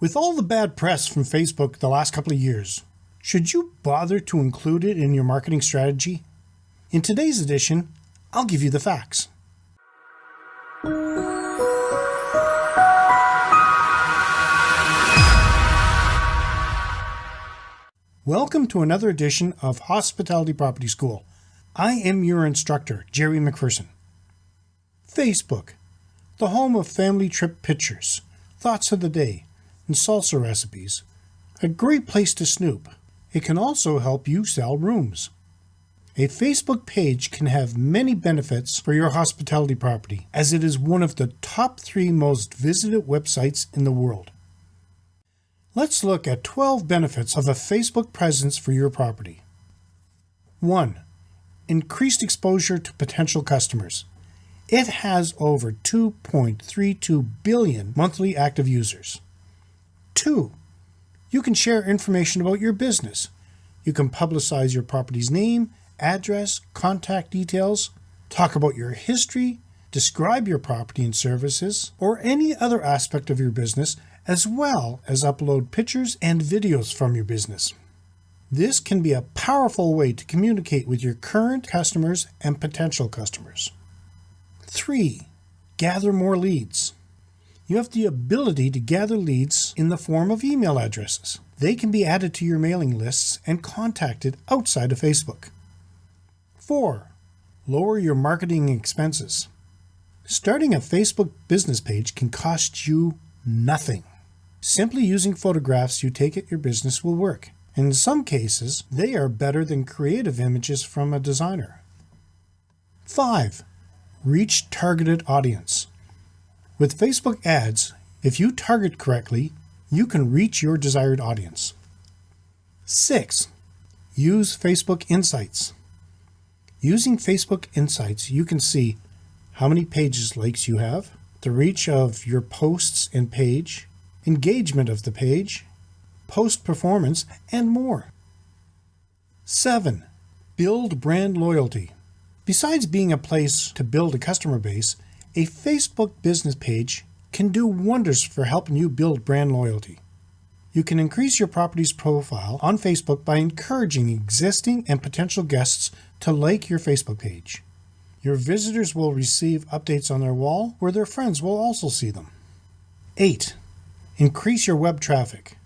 With all the bad press from Facebook the last couple of years, should you bother to include it in your marketing strategy? In today's edition, I'll give you the facts. Welcome to another edition of Hospitality Property School. I am your instructor, Gerry MacPherson. Facebook, the home of family trip pictures, thoughts of the day, and salsa recipes. A great place to snoop. It can also help you sell rooms. A Facebook page can have many benefits for your hospitality property, as it is one of the top 3 most visited websites in the world. Let's look at 12 benefits of a Facebook presence for your property. 1. Increased exposure to potential customers. It has over 2.32 billion monthly active users. 2. You can share information about your business. You can publicize your property's name, address, contact details, talk about your history, describe your property and services, or any other aspect of your business, as well as upload pictures and videos from your business. This can be a powerful way to communicate with your current customers and potential customers. 3. Gather more leads. You have the ability to gather leads in the form of email addresses. They can be added to your mailing lists and contacted outside of Facebook. 4. Lower your marketing expenses. Starting a Facebook business page can cost you nothing. Simply using photographs you take at your business will work. In some cases, they are better than creative images from a designer. 5. Reach targeted audience. With Facebook ads, if you target correctly, you can reach your desired audience. 6. Use Facebook Insights. Using Facebook Insights, you can see how many pages likes you have, the reach of your posts and page, engagement of the page, post performance, and more. 7. Build brand loyalty. Besides being a place to build a customer base, a Facebook business page can do wonders for helping you build brand loyalty. You can increase your property's profile on Facebook by encouraging existing and potential guests to like your Facebook page. Your visitors will receive updates on their wall, where their friends will also see them. 8. Increase your web traffic.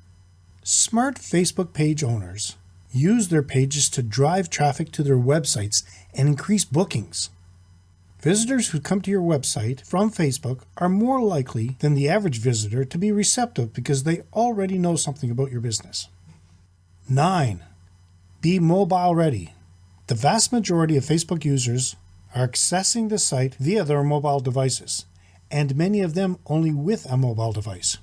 Smart Facebook page owners use their pages to drive traffic to their websites and increase bookings. Visitors who come to your website from Facebook are more likely than the average visitor to be receptive because they already know something about your business. 9. Be mobile ready. The vast majority of Facebook users are accessing the site via their mobile devices, and many of them only with a mobile device.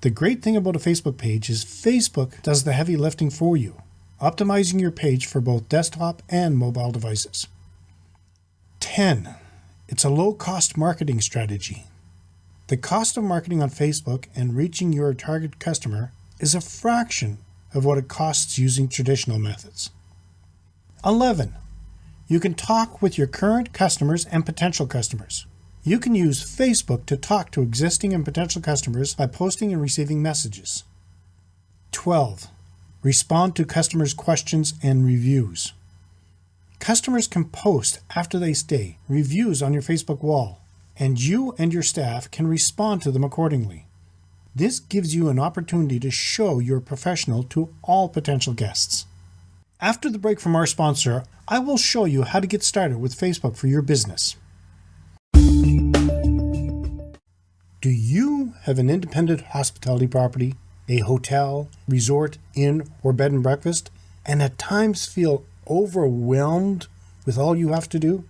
The great thing about a Facebook page is Facebook does the heavy lifting for you, optimizing your page for both desktop and mobile devices. 10. It's a low-cost marketing strategy. The cost of marketing on Facebook and reaching your target customer is a fraction of what it costs using traditional methods. 11. You can talk with your current customers and potential customers. You can use Facebook to talk to existing and potential customers by posting and receiving messages. 12. Respond to customers' questions and reviews. Customers can post after they stay reviews on your Facebook wall, and you and your staff can respond to them accordingly. This gives you an opportunity to show you're professional to all potential guests. After the break from our sponsor, I will show you how to get started with Facebook for your business. Do you have an independent hospitality property, a hotel, resort, inn, or bed and breakfast, and at times feel overwhelmed with all you have to do?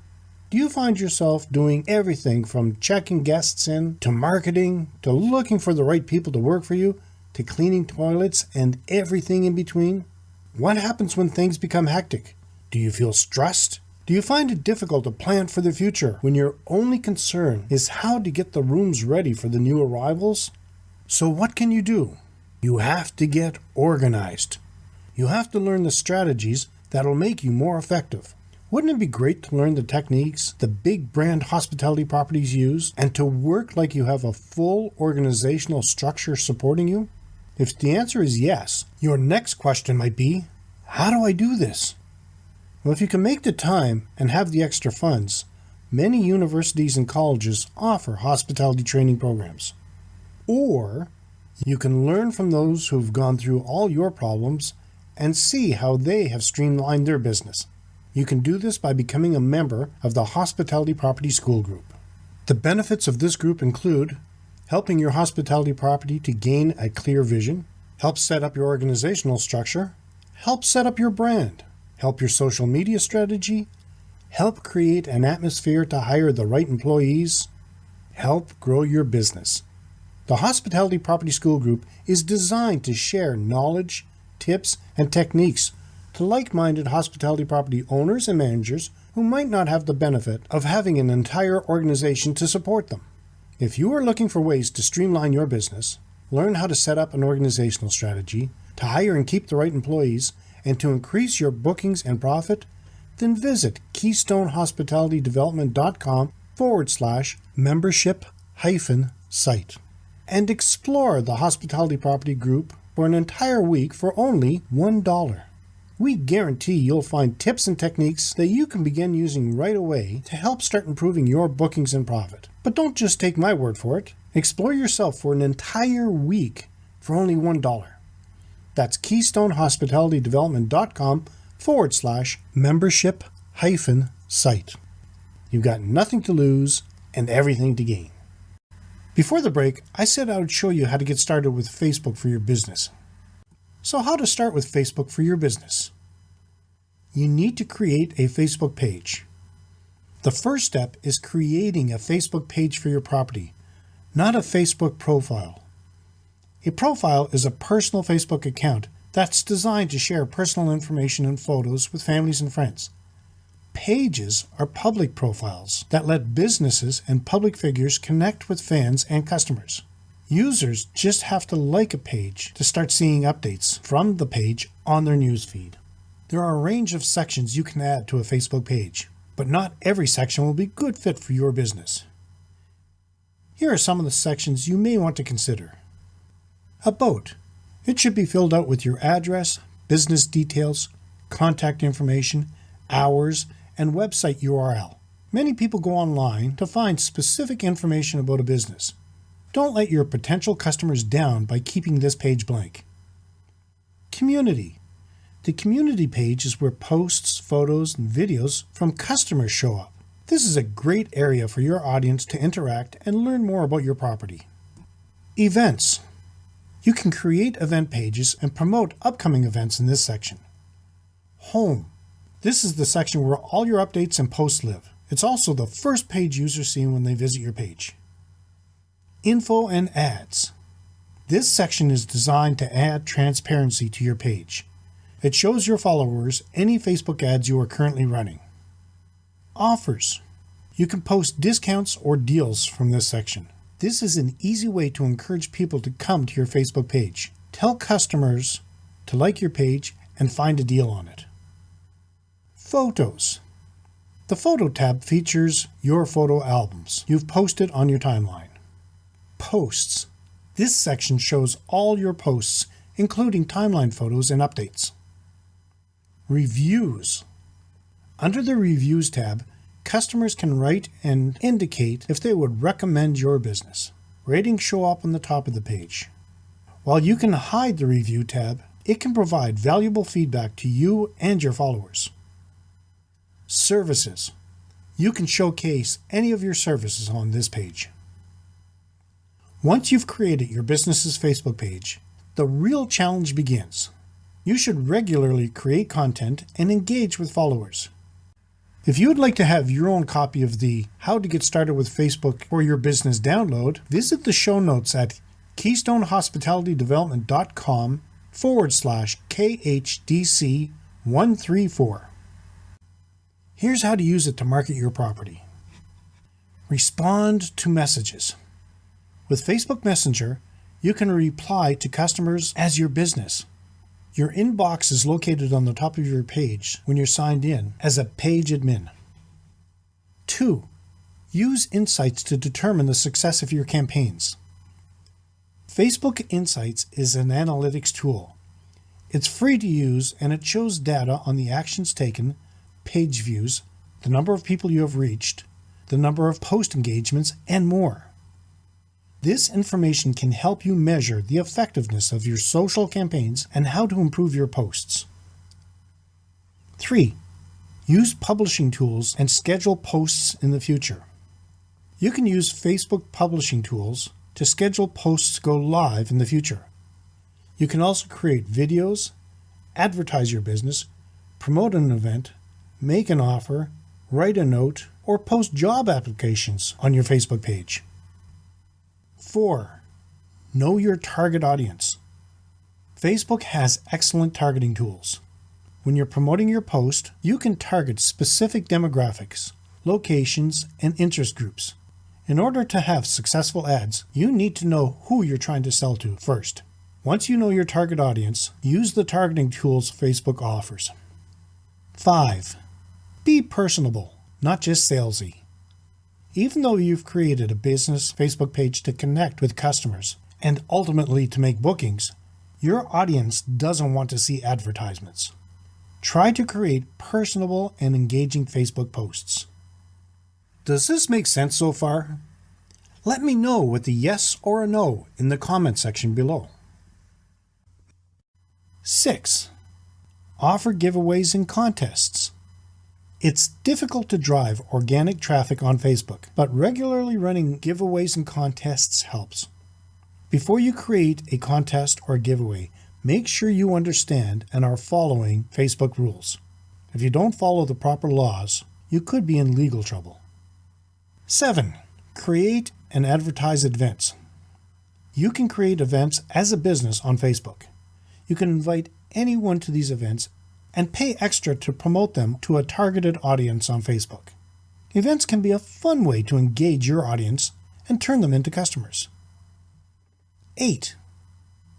Do you find yourself doing everything from checking guests in, to marketing, to looking for the right people to work for you, to cleaning toilets and everything in between? What happens when things become hectic? Do you feel stressed? Do you find it difficult to plan for the future when your only concern is how to get the rooms ready for the new arrivals? So what can you do? You have to get organized. You have to learn the strategies that'll make you more effective. Wouldn't it be great to learn the techniques the big brand hospitality properties use and to work like you have a full organizational structure supporting you? If the answer is yes, your next question might be, how do I do this? Well, if you can make the time and have the extra funds, many universities and colleges offer hospitality training programs. Or you can learn from those who've gone through all your problems and see how they have streamlined their business. You can do this by becoming a member of the Hospitality Property School Group. The benefits of this group include helping your hospitality property to gain a clear vision, help set up your organizational structure, help set up your brand, help your social media strategy, help create an atmosphere to hire the right employees, help grow your business. The Hospitality Property School Group is designed to share knowledge, tips, and techniques to like-minded hospitality property owners and managers who might not have the benefit of having an entire organization to support them. If you are looking for ways to streamline your business, learn how to set up an organizational strategy, to hire and keep the right employees, and to increase your bookings and profit, then visit KeystoneHospitalityDevelopment.com/membership-site and explore the Hospitality Property Group for an entire week for only $1. We guarantee you'll find tips and techniques that you can begin using right away to help start improving your bookings and profit. But don't just take my word for it. Explore yourself for an entire week for only $1. That's KeystoneHospitalityDevelopment.com/membership-site. You've got nothing to lose and everything to gain. Before the break, I said I would show you how to get started with Facebook for your business. So how to start with Facebook for your business? You need to create a Facebook page. The first step is creating a Facebook page for your property, not a Facebook profile. A profile is a personal Facebook account that's designed to share personal information and photos with families and friends. Pages are public profiles that let businesses and public figures connect with fans and customers. Users just have to like a page to start seeing updates from the page on their newsfeed. There are a range of sections you can add to a Facebook page, but not every section will be a good fit for your business. Here are some of the sections you may want to consider. About. It should be filled out with your address, business details, contact information, hours, and website URL. Many people go online to find specific information about a business. Don't let your potential customers down by keeping this page blank. Community. The community page is where posts, photos, and videos from customers show up. This is a great area for your audience to interact and learn more about your property. Events. You can create event pages and promote upcoming events in this section. Home. This is the section where all your updates and posts live. It's also the first page users see when they visit your page. Info and ads. This section is designed to add transparency to your page. It shows your followers any Facebook ads you are currently running. Offers. You can post discounts or deals from this section. This is an easy way to encourage people to come to your Facebook page. Tell customers to like your page and find a deal on it. Photos. The Photo tab features your photo albums you've posted on your timeline. Posts. This section shows all your posts, including timeline photos and updates. Reviews. Under the Reviews tab, customers can write and indicate if they would recommend your business. Ratings show up on the top of the page. While you can hide the Review tab, it can provide valuable feedback to you and your followers. Services. You can showcase any of your services on this page. Once you've created your business's Facebook page, the real challenge begins. You should regularly create content and engage with followers. If you would like to have your own copy of the How to Get Started with Facebook for Your Business download, visit the show notes at KeystoneHospitalityDevelopment.com/KHDC134. Here's how to use it to market your property. Respond to messages. With Facebook Messenger, you can reply to customers as your business. Your inbox is located on the top of your page when you're signed in as a page admin. 2. Use insights to determine the success of your campaigns. Facebook Insights is an analytics tool. It's free to use and it shows data on the actions taken, page views, the number of people you have reached, the number of post engagements, and more. This information can help you measure the effectiveness of your social campaigns and how to improve your posts. 3. Use publishing tools and schedule posts in the future. You can use Facebook publishing tools to schedule posts go live in the future. You can also create videos, advertise your business, promote an event, make an offer, write a note, or post job applications on your Facebook page. 4. Know your target audience. Facebook has excellent targeting tools. When you're promoting your post, you can target specific demographics, locations, and interest groups. In order to have successful ads, you need to know who you're trying to sell to first. Once you know your target audience, use the targeting tools Facebook offers. 5. Be personable, not just salesy. Even though you've created a business Facebook page to connect with customers and ultimately to make bookings, your audience doesn't want to see advertisements. Try to create personable and engaging Facebook posts. Does this make sense so far? Let me know with a yes or a no in the comment section below. 6. Offer giveaways and contests. It's difficult to drive organic traffic on Facebook, but regularly running giveaways and contests helps. Before you create a contest or giveaway, make sure you understand and are following Facebook rules. If you don't follow the proper laws, you could be in legal trouble. 7. Create and advertise events. You can create events as a business on Facebook. You can invite anyone to these events and pay extra to promote them to a targeted audience on Facebook. Events can be a fun way to engage your audience and turn them into customers. 8.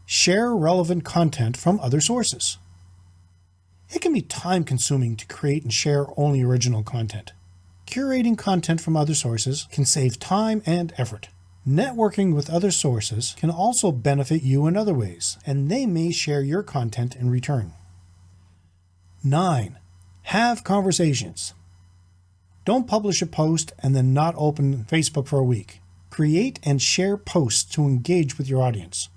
Share relevant content from other sources. It can be time-consuming to create and share only original content. Curating content from other sources can save time and effort. Networking with other sources can also benefit you in other ways, and they may share your content in return. 9. Have conversations. Don't publish a post and then not open Facebook for a week. Create and share posts to engage with your audience.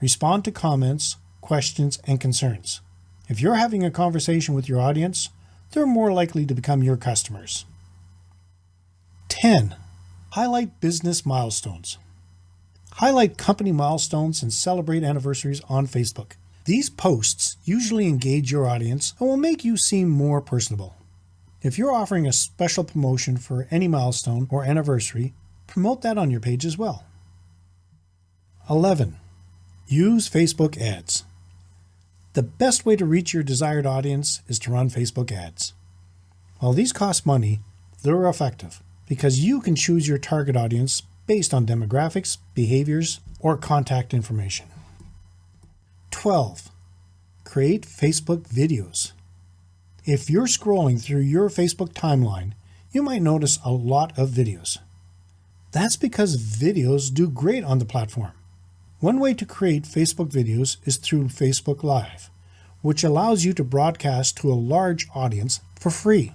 Respond to comments, questions, and concerns. If you're having a conversation with your audience, they're more likely to become your customers. 10. Highlight business milestones. Highlight company milestones and celebrate anniversaries on Facebook. These posts usually engage your audience and will make you seem more personable. If you're offering a special promotion for any milestone or anniversary, promote that on your page as well. 11. Use Facebook ads. The best way to reach your desired audience is to run Facebook ads. While these cost money, they're effective because you can choose your target audience based on demographics, behaviors, or contact information. 12. Create Facebook videos. If you're scrolling through your Facebook timeline, you might notice a lot of videos. That's because videos do great on the platform. One way to create Facebook videos is through Facebook Live, which allows you to broadcast to a large audience for free.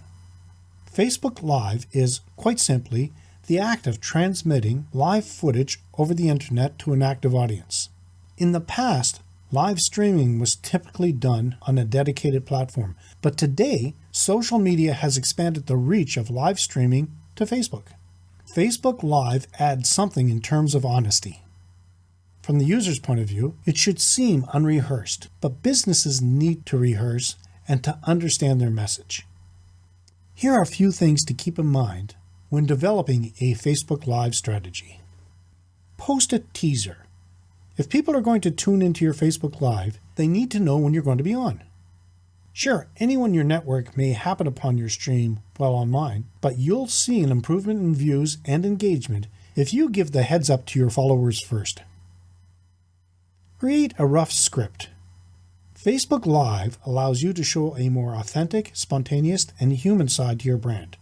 Facebook Live is, quite simply, the act of transmitting live footage over the internet to an active audience. In the past, live streaming was typically done on a dedicated platform, but today, social media has expanded the reach of live streaming to Facebook. Facebook Live adds something in terms of honesty. From the user's point of view, it should seem unrehearsed, but businesses need to rehearse and to understand their message. Here are a few things to keep in mind when developing a Facebook Live strategy. Post a teaser. If people are going to tune into your Facebook Live, they need to know when you're going to be on. Sure, anyone in your network may happen upon your stream while online, but you'll see an improvement in views and engagement if you give the heads up to your followers first. Create a rough script. Facebook Live allows you to show a more authentic, spontaneous, and human side to your brand.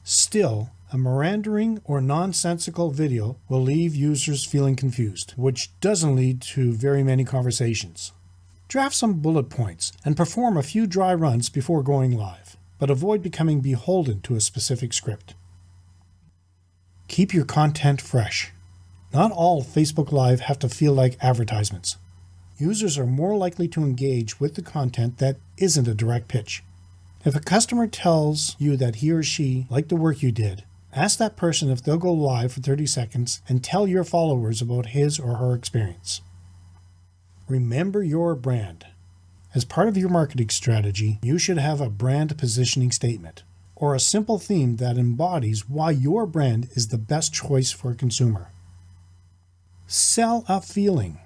Still, A meandering or nonsensical video will leave users feeling confused, which doesn't lead to very many conversations. Draft some bullet points and perform a few dry runs before going live, but avoid becoming beholden to a specific script. Keep your content fresh. Not all Facebook Live have to feel like advertisements. Users are more likely to engage with the content that isn't a direct pitch. If a customer tells you that he or she liked the work you did, ask that person if they'll go live for 30 seconds and tell your followers about his or her experience. Remember your brand. As part of your marketing strategy, you should have a brand positioning statement, or a simple theme that embodies why your brand is the best choice for a consumer. Sell a feeling.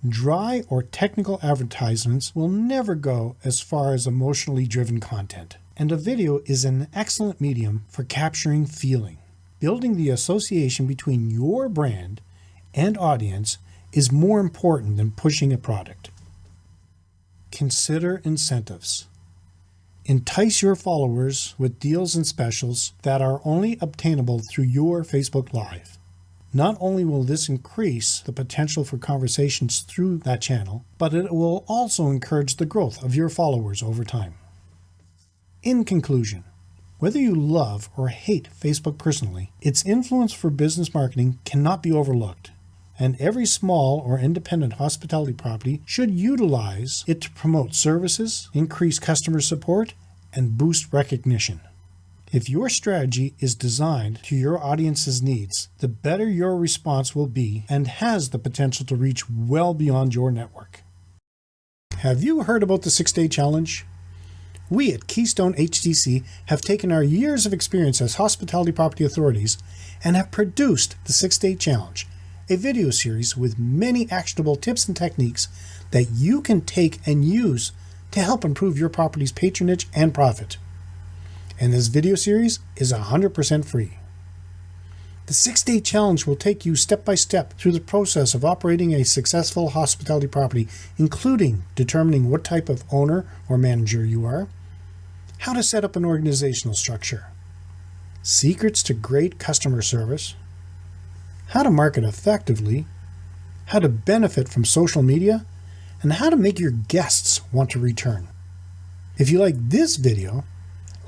Dry or technical advertisements will never go as far as emotionally driven content, and a video is an excellent medium for capturing feeling. Building the association between your brand and audience is more important than pushing a product. Consider incentives. Entice your followers with deals and specials that are only obtainable through your Facebook Live. Not only will this increase the potential for conversations through that channel, but it will also encourage the growth of your followers over time. In conclusion, whether you love or hate Facebook personally, its influence for business marketing cannot be overlooked, and every small or independent hospitality property should utilize it to promote services, increase customer support, and boost recognition. If your strategy is designed to your audience's needs, the better your response will be and has the potential to reach well beyond your network. Have you heard about the 6-Day Challenge? We at Keystone HTC have taken our years of experience as hospitality property authorities and have produced the 6-Day Challenge, a video series with many actionable tips and techniques that you can take and use to help improve your property's patronage and profit. And this video series is 100% free. The 6-Day Challenge will take you step by step through the process of operating a successful hospitality property, including determining what type of owner or manager you are, how to set up an organizational structure, secrets to great customer service, how to market effectively, how to benefit from social media, and how to make your guests want to return. If you like this video,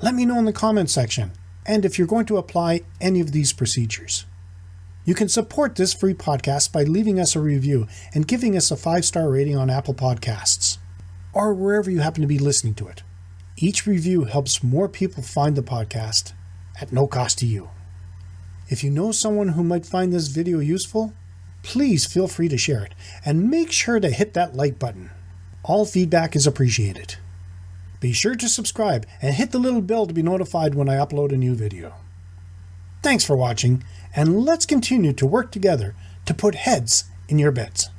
let me know in the comment section, and if you're going to apply any of these procedures. You can support this free podcast by leaving us a review and giving us a 5-star rating on Apple Podcasts, or wherever you happen to be listening to it. Each review helps more people find the podcast at no cost to you. If you know someone who might find this video useful, please feel free to share it, and make sure to hit that like button. All feedback is appreciated. Be sure to subscribe and hit the little bell to be notified when I upload a new video. Thanks for watching, and let's continue to work together to put heads in your beds.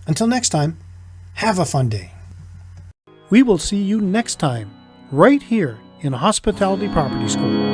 Until next time, have a fun day. We will see you next time, right here in Hospitality Property School.